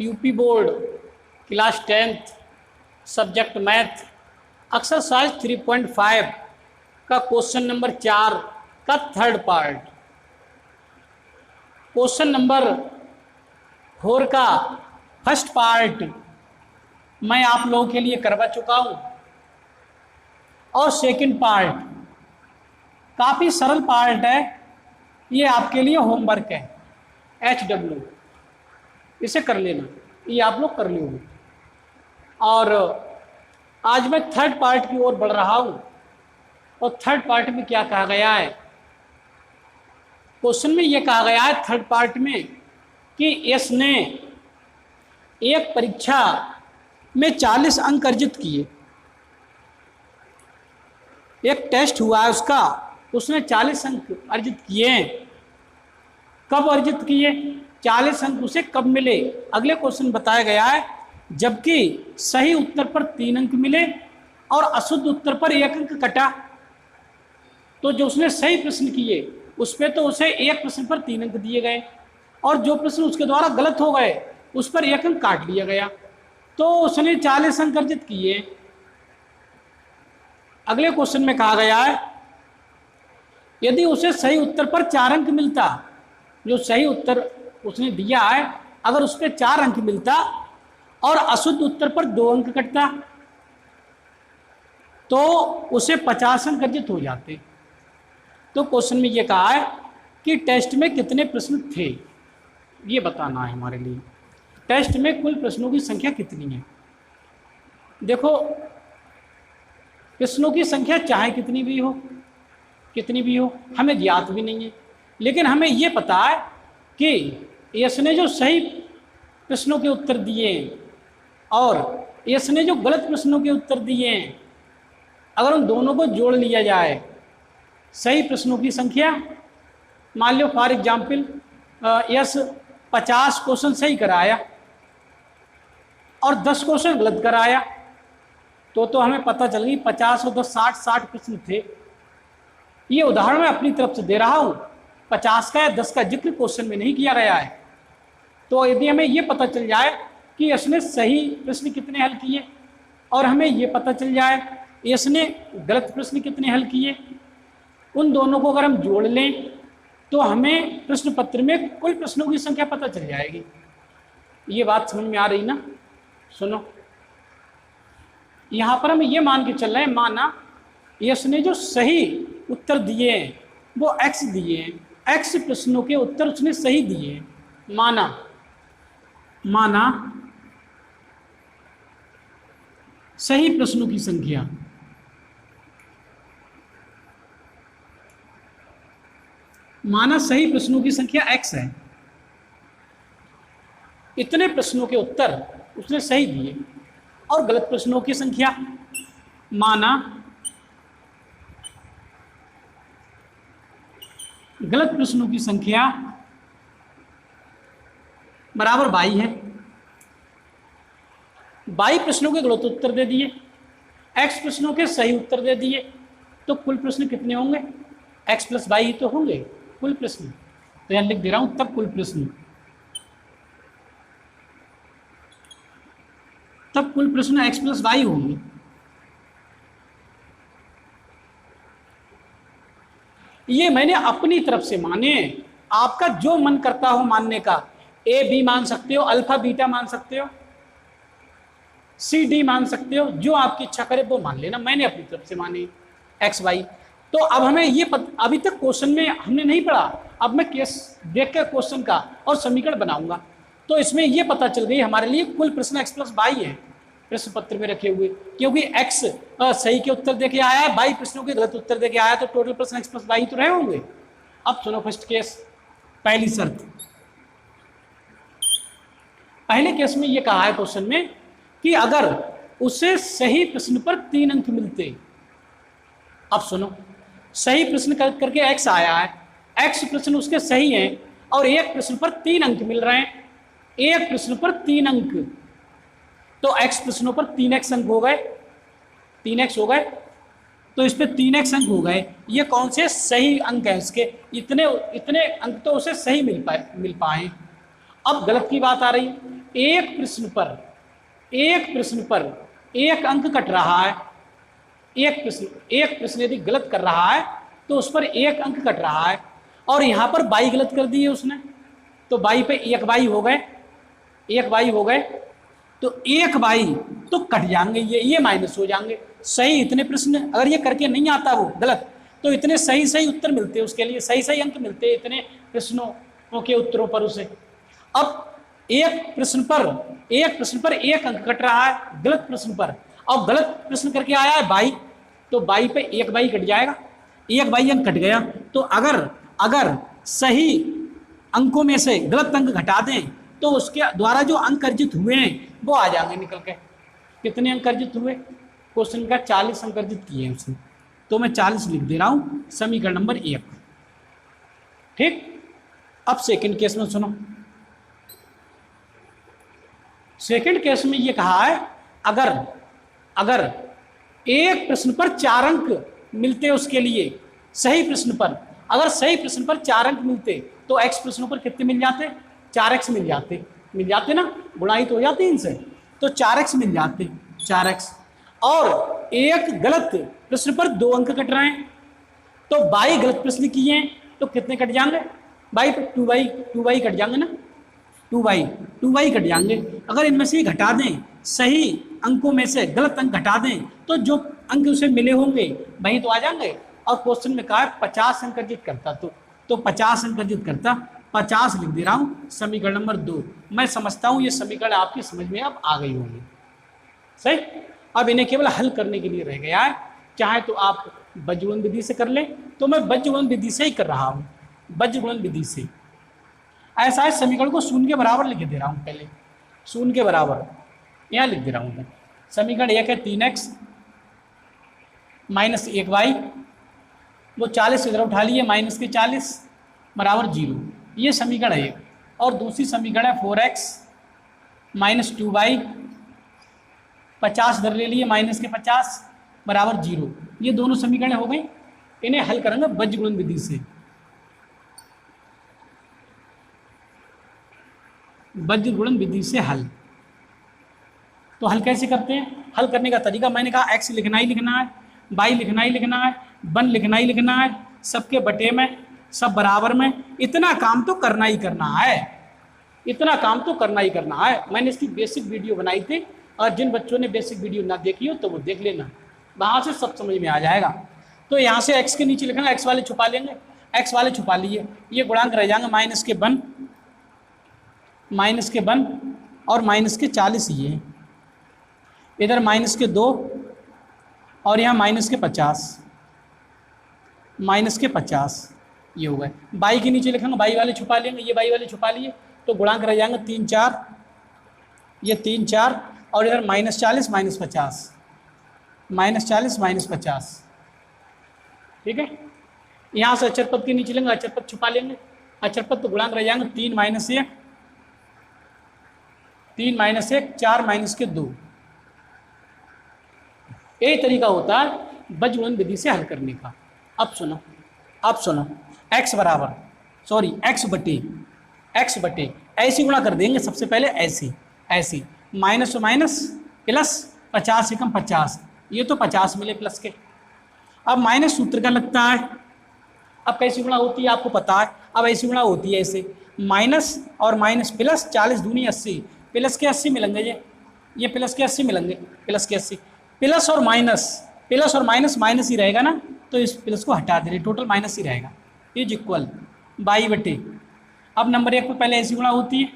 UP board class 10th subject math exercise 3.5 का question number 4 का third part. Question number 4 का first part मैं आप लोगों के लिए करवा चुका हूँ और सेकंड पार्ट काफ़ी सरल पार्ट है, ये आपके लिए होमवर्क है। HW इसे कर लेना, ये आप लोग कर लोगे। और आज मैं थर्ड पार्ट की ओर बढ़ रहा हूँ और थर्ड पार्ट में क्या कहा गया है, क्वेश्चन में ये कहा गया है थर्ड पार्ट में कि एस ने एक परीक्षा में 40 अंक अर्जित किए। एक टेस्ट हुआ है उसका, उसने 40 अंक अर्जित किए। कब अर्जित किए, 40 अंक उसे कब मिले? अगले क्वेश्चन बताया गया है जबकि सही उत्तर पर 3 अंक मिले और अशुद्ध उत्तर पर 1 अंक कटा। तो जो उसने सही प्रश्न किए उस पर तो उसे एक प्रश्न पर 3 अंक दिए गए और जो प्रश्न उसके द्वारा गलत हो गए उस पर 1 अंक काट लिया गया, तो उसने 40 अंक अर्जित किए। अगले क्वेश्चन में कहा गया है यदि उसे सही उत्तर पर 4 अंक मिलता, जो सही उत्तर उसने दिया है अगर उस पर 4 अंक मिलता और अशुद्ध उत्तर पर 2 अंक कटता तो उसे 50 अंक अर्जित हो जाते। तो क्वेश्चन में ये कहा है कि टेस्ट में कितने प्रश्न थे, ये बताना है हमारे लिए। टेस्ट में कुल प्रश्नों की संख्या कितनी है? देखो, प्रश्नों की संख्या चाहे कितनी भी हो हमें ज्ञात भी नहीं है, लेकिन हमें ये पता है कि इसने जो सही प्रश्नों के उत्तर दिए हैं और इसने जो गलत प्रश्नों के उत्तर दिए हैं, अगर उन दोनों को जोड़ लिया जाए, सही प्रश्नों की संख्या, मान लो फॉर एग्जाम्पल यस 50 क्वेश्चन सही कराया और 10 क्वेश्चन गलत कराया, तो हमें पता चल गई 50 और 10 60 प्रश्न थे। ये उदाहरण मैं अपनी तरफ से दे रहा हूँ, 50 का या 10 का जिक्र क्वेश्चन में नहीं किया गया है। तो यदि हमें ये पता चल जाए कि इसने सही प्रश्न कितने हल किए और हमें ये पता चल जाए इसने गलत प्रश्न कितने हल किए, उन दोनों को अगर हम जोड़ लें तो हमें प्रश्न पत्र में कुल प्रश्नों की संख्या पता चल जाएगी। ये बात समझ में आ रही ना? सुनो, यहाँ पर हम ये मान के चल रहे हैं, माना इसने जो सही उत्तर दिए हैं वो X दिए हैं, X प्रश्नों के उत्तर उसने सही दिए हैं। माना सही प्रश्नों की संख्या X है, इतने प्रश्नों के उत्तर उसने सही दिए और गलत प्रश्नों की संख्या माना गलत प्रश्नों की संख्या बराबर 22 है। 22 प्रश्नों के गलत उत्तर दे दिए, X प्रश्नों के सही उत्तर दे दिए, तो कुल प्रश्न कितने होंगे? X + 22 तो होंगे कुल प्रश्न। तो यहां लिख दे रहा हूं, तब कुल प्रश्न X + 22 होंगे। ये मैंने अपनी तरफ से माने, आपका जो मन करता हो मानने का, A B मान सकते हो, अल्फा बीटा मान सकते हो, C D मान सकते हो, जो आपकी इच्छा करे वो मान लेना। मैंने अपनी तरफ से माने X Y। तो अब हमें ये अभी तक क्वेश्चन में हमने नहीं पढ़ा, अब मैं केस देखकर क्वेश्चन का और समीकरण बनाऊंगा, तो इसमें ये पता चल गई हमारे लिए कुल प्रश्न X + 22 है प्रश्न पत्र में रखे हुए, क्योंकि X सही के उत्तर देके आया है, 22 प्रश्नों के गलत उत्तर देके आया, तो टोटल प्रश्न X + 22 तो रहे होंगे। अब सुनो फर्स्ट केस, पहली शर्त। पहले केस में ये कहा है क्वेश्चन में कि अगर उसे सही प्रश्न पर 3 अंक मिलते। अब सुनो, सही प्रश्न करके X आया है, X प्रश्न उसके सही हैं और एक प्रश्न पर 3 अंक मिल रहे हैं, एक प्रश्न पर 3 अंक, तो X प्रश्नों पर 3x अंक हो गए, 3x हो गए, तो इस पे 3x अंक हो गए। ये कौन से सही अंक हैं इसके, इतने अंक तो उसे सही मिल पाए। अब गलत की बात आ रही, एक प्रश्न पर एक अंक कट रहा है, एक प्रश्न यदि गलत कर रहा है तो उस पर एक अंक कट रहा है, और यहाँ पर बाई गलत कर दी है उसने, तो बाई पे एक बाई हो गए, तो एक बाई तो कट जाएंगे, ये माइनस हो जाएंगे। सही इतने प्रश्न अगर ये करके नहीं आता वो गलत, तो इतने सही उत्तर मिलते हैं उसके लिए, सही अंक मिलते हैं इतने प्रश्नों के उत्तरों पर उसे। अब एक प्रश्न पर एक अंक कट रहा है गलत प्रश्न पर, और गलत प्रश्न करके आया है बाई, तो बाई पे एक बाई कट जाएगा, एक बाई अंक कट गया। तो अगर सही अंकों में से गलत अंक घटा दें तो उसके द्वारा जो अंक अर्जित हुए हैं वो आ जाएंगे निकल के। कितने अंक अर्जित हुए? क्वेश्चन का 40 अंक अर्जित किए हैं उसने, तो मैं 40 लिख दे रहा हूं समीकरण नंबर 1। ठीक, अब सेकंड केस में सुनो। सेकंड केस में ये कहा है अगर एक प्रश्न पर 4 अंक मिलते उसके लिए, सही प्रश्न पर अगर सही प्रश्न पर 4 अंक मिलते तो एक्स प्रश्नों पर कितने मिल जाते? 4x मिल जाते ना, गुणाई तो हो जाती इनसे, तो 4x मिल जाते, 4x। और एक गलत प्रश्न पर 2 अंक कट रहे हैं, तो बाई गलत प्रश्न किए हैं तो कितने कट जाएंगे? बाई पर 2y कट जाएंगे ना, 2y कट जाएंगे। अगर इनमें से घटा दें, सही अंकों में से गलत अंक घटा दें तो जो अंक उसे मिले होंगे वही तो आ जाएंगे। और क्वेश्चन में कहा है 50 अंक अर्जित करता, तो 50 अंक अर्जित करता, 50 लिख दे रहा हूं समीकरण नंबर 2। मैं समझता हूं ये समीकरण आपकी समझ में अब आ गई होंगी। सही, अब इन्हें केवल हल करने के लिए रह गया है। चाहे तो आप बज्रगुणन विधि से कर लें, तो मैं बज्रगुणन विधि से ही कर रहा हूं, बज्रगुणन विधि से। ऐसा है, समीकरण को शून्य के बराबर लिख दे रहा हूं, पहले शून्य के बराबर यहां लिख दे रहा हूं मैं। समीकरण 1 है 3x माइनस 1y, वो 40 इधर उठा लिए, माइनस के 40 बराबर 0, ये समीकरण है। और दूसरी समीकरण है 4x माइनस 2y, 50 इधर ले लिए, माइनस के 50 बराबर 0। ये दोनों समीकरण हो गई, इन्हें हल करेंगे बज्रगुणन विधि से। बज्रगुणन विधि से हल, तो हल कैसे करते हैं? हल करने का तरीका मैंने कहा, x लिखना ही लिखना है, y लिखना ही लिखना है, 1 लिखना ही लिखना है, सबके बटे में, सब बराबर में। इतना काम तो करना ही करना है, इतना काम तो करना ही करना है। मैंने इसकी बेसिक वीडियो बनाई थी, और जिन बच्चों ने बेसिक वीडियो ना देखी हो तो वो देख लेना, वहाँ से सब समझ में आ जाएगा। तो यहाँ से x के नीचे लिखना, x वाले छुपा लेंगे, x वाले छुपा लिए, ये गुणांक रह जाएंगे माइनस के 1 और माइनस के 40, ये इधर माइनस के 2 और यहाँ माइनस के 50, ये हो गए। बाई के नीचे लिखेंगे, बाई वाले छुपा लेंगे, ये बाई वाले छुपा लिए, तो गुणांक रह जाएंगे 3 4, ये 3 4, और इधर माइनस 40 माइनस 50, ठीक है। यहाँ से अचर पद के नीचे लेंगे, अचर पद छुपा लेंगे, अचर पद तो गुणांक रह जाएंगे 3 माइनस 1, 4 माइनस के 2। यही तरीका होता है बज्रगुणन विधि से हल करने का। अब सुनो x बटे ऐसे गुणा कर देंगे। सबसे पहले ऐसे माइनस माइनस प्लस, 50 एकम 50, ये तो 50 मिले प्लस के। अब माइनस सूत्र का लगता है, अब कैसी गुणा होती है आपको पता है। अब ऐसी गुणा होती है ऐसे, माइनस और माइनस प्लस, 40 दूनी 80, प्लस के 80 मिलेंगे, ये प्लस के 80 मिलेंगे, प्लस के 80, प्लस और माइनस माइनस ही रहेगा ना, तो इस प्लस को हटा दे रहे, टोटल माइनस ही रहेगा, इज इक्वल बाई बटे। अब नंबर 1 पर पहले ऐसी गुणा होती है,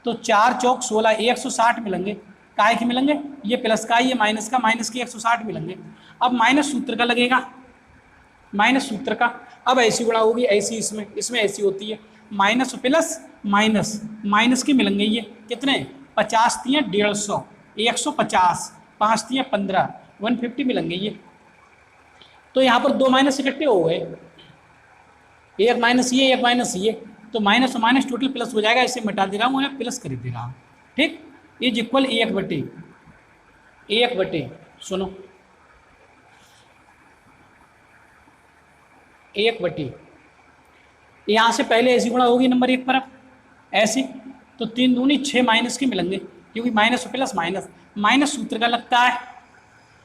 तो 4 चौक 16, 160 मिलेंगे, काहे के मिलेंगे, ये प्लस का, ये माइनस का, माइनस के 160 मिलेंगे। अब माइनस सूत्र का लगेगा, माइनस सूत्र का। अब ऐसी गुणा होगी ऐसी, इसमें ऐसी होती है, माइनस प्लस माइनस के मिलेंगे, ये कितने, 50 तियाँ 150, 150, 5 तियाँ 15, 150 मिलेंगे ये। तो यहाँ पर 2 माइनस इकट्ठे हो गए, एक माइनस ये, एक माइनस ये, तो माइनस और माइनस टोटल प्लस हो जाएगा। इसे मिटा दे रहा हूँ, प्लस कर दे रहा हूँ, ठीक। इज इक्वल 1 बटे सुनो 1 बटे, यहाँ से पहले ऐसी गुणा होगी नंबर 1 पर, अब ऐसी तो 3 दूनी 6 माइनस के मिलेंगे, क्योंकि माइनस और प्लस माइनस, माइनस सूत्र का लगता है।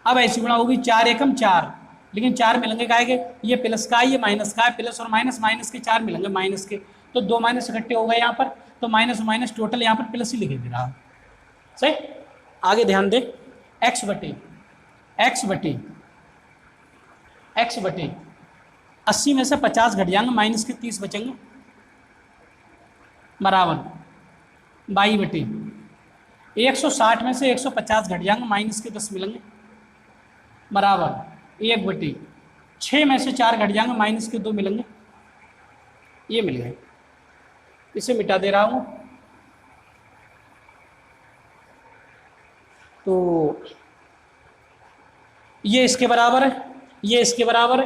अब ऐसी गुणा होगी 4 एकम 4, लेकिन 4 मिलेंगे काहे के, ये प्लस का है ये माइनस का है, प्लस और माइनस, माइनस के 4 मिलेंगे माइनस के, तो 2 माइनस इकट्ठे हो गए यहाँ पर, तो माइनस और माइनस टोटल यहाँ पर प्लस ही लिखे दे रहा। सही। आगे ध्यान दे, एक्स बटे 80 में से 50 घट जाएंगे, माइनस के 30 बचेंगे, बराबर 22 बटे 160 में से 150 घट जाएंगे, माइनस के 10 मिलेंगे, बराबर 1 बटे 6 में से 4 घट जाएंगे, माइनस के 2 मिलेंगे, ये मिल गए। इसे मिटा दे रहा हूँ। तो ये इसके बराबर है, ये इसके बराबर है,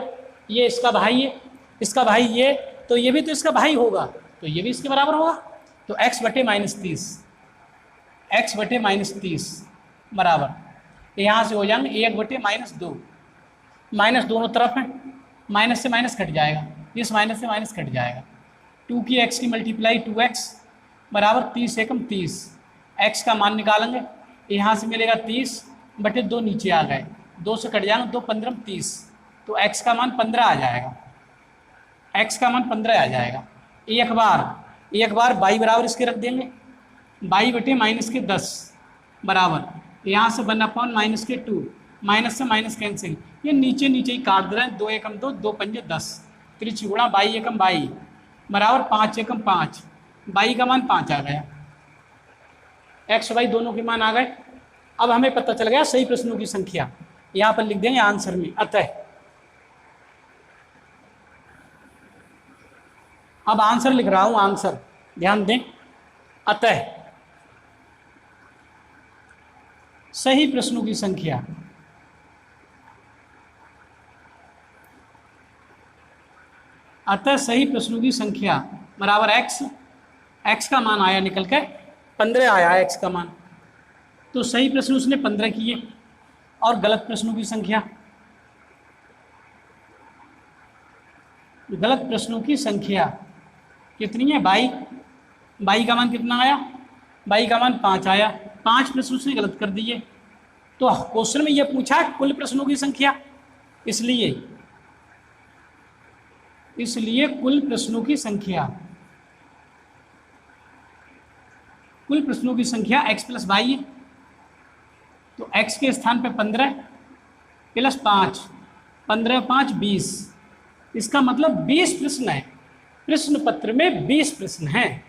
ये इसका भाई है, इसका भाई ये, तो ये भी तो इसका भाई होगा, तो ये भी इसके बराबर होगा। तो x बटे -30 बराबर यहाँ से हो जाएंगे 1 बटे -2, माइनस दोनों तरफ है, माइनस से माइनस कट जाएगा, इस माइनस से माइनस कट जाएगा, 2 की x की मल्टीप्लाई 2x बराबर 30 एकम 30, x का मान निकालेंगे, यहाँ से मिलेगा 30 बटे 2 नीचे आ गए, 2 से कट जाएंगे, 2 15 30, तो x का मान 15 आ जाएगा, x का मान 15 आ जाएगा। एक बार y बराबर इसके रख देंगे, y बटे माइनस के 10 बराबर यहाँ से 1/- माइनस के 2, माइनस से माइनस कैंसिल, ये नीचे नीचे ही काट दे रहे हैं, 2 एकम 2, 2 पंजे 10, त्रिची गुणा 22 एकम 22 बराबर 5 एकम 5, y का मान 5 आ गया, x y दोनों के मान आ गए। अब हमें पता चल गया सही प्रश्नों की संख्या, यहाँ पर लिख देंगे आंसर में। अतः अब आंसर लिख रहा हूं, आंसर ध्यान दें। अतः सही प्रश्नों की संख्या बराबर x का मान आया निकल के 15 आया है x का मान, तो सही प्रश्न उसने 15 किए, और गलत प्रश्नों की संख्या कितनी है, 22 का मान कितना आया, 22 का मान 5 आया, 5 प्रश्न उसने गलत कर दिए। तो क्वेश्चन में यह पूछा कुल प्रश्नों की संख्या, इसलिए कुल प्रश्नों की संख्या x + y है, तो x के स्थान पे 15 + 5, 15 × 5 20, इसका मतलब 20 प्रश्न है, प्रश्न पत्र में 20 प्रश्न हैं,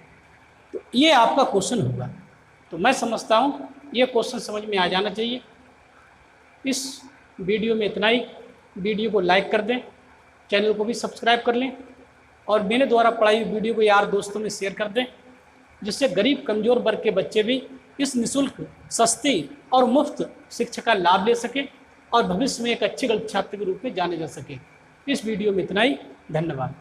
तो ये आपका क्वेश्चन होगा। तो मैं समझता हूँ ये क्वेश्चन समझ में आ जाना चाहिए। इस वीडियो में इतना ही। वीडियो को लाइक कर दें, चैनल को भी सब्सक्राइब कर लें, और मेरे द्वारा पढ़ाई हुई वीडियो को यार दोस्तों में शेयर कर दें, जिससे गरीब कमज़ोर वर्ग के बच्चे भी इस निःशुल्क, सस्ती और मुफ्त शिक्षा का लाभ ले सकें और भविष्य में एक अच्छे गणित छात्र के रूप में जाने जा सके। इस वीडियो में इतना ही। धन्यवाद।